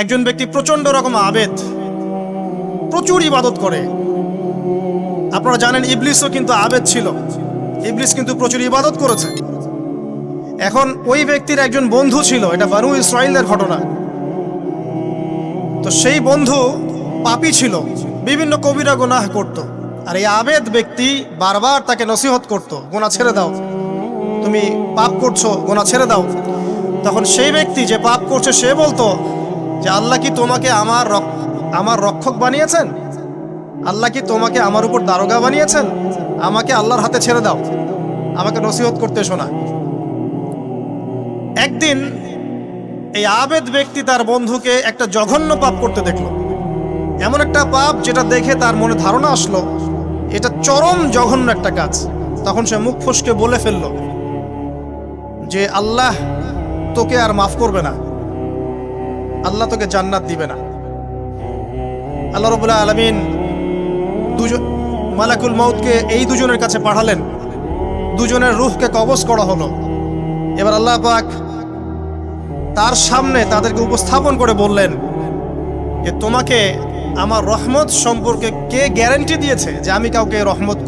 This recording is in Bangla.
একজন ব্যক্তি প্রচন্ড রকম আবেদ, প্রচুর ইবাদত করে। আপনারা জানেন ইবলিসও কিন্তু আবেদ ছিল, ইবলিস কিন্তু প্রচুর ইবাদত করেছে। এখন ওই ব্যক্তির একজন বন্ধু ছিল, এটা বানু ইসরাইলের ঘটনা। তো সেই বন্ধু পাপী ছিল, বিভিন্ন কবিরা গুনাহ করত। আর এই আবেদ ব্যক্তি বারবার তাকে নসিহত করত, গুনাহ ছেড়ে দাও, তুমি পাপ করছো, গুনাহ ছেড়ে দাও। তখন সেই ব্যক্তি যে পাপ করছে সে বলতো যে আল্লাহ কি তোমাকে আমার রক্ষক বানিয়েছেন? আল্লাহ কি তোমাকে আমার উপর দারোগা বানিয়েছেন? আমাকে আল্লাহর হাতে ছেড়ে দাও, আমাকে নসিহত করতে শোনা। একদিন এই আবেদ ব্যক্তি তার বন্ধুকে একটা জঘন্য পাপ করতে দেখলো, এমন একটা পাপ যেটা দেখে তার মনে ধারণা আসলো এটা চরম জঘন্য একটা কাজ। তখন সে মুখ ফসকে বলে ফেলল যে আল্লাহ তোকে আর মাফ করবে না, আল্লাহ তোকে জান্নাত দিবে না। আল্লাহ রাব্বুল আলামিন মালাকুল মউতকে এই দুজনের কাছে পাঠালেন, দুজনের রূহকে কবজ করা হলো। এবার আল্লাহ পাক তার সামনে তাদেরকে উপস্থাপন করে বললেন যে তোমাকে আমার রহমত সম্পর্কে কে গ্যারান্টি দিয়েছে যে আমি কাউকে রহমত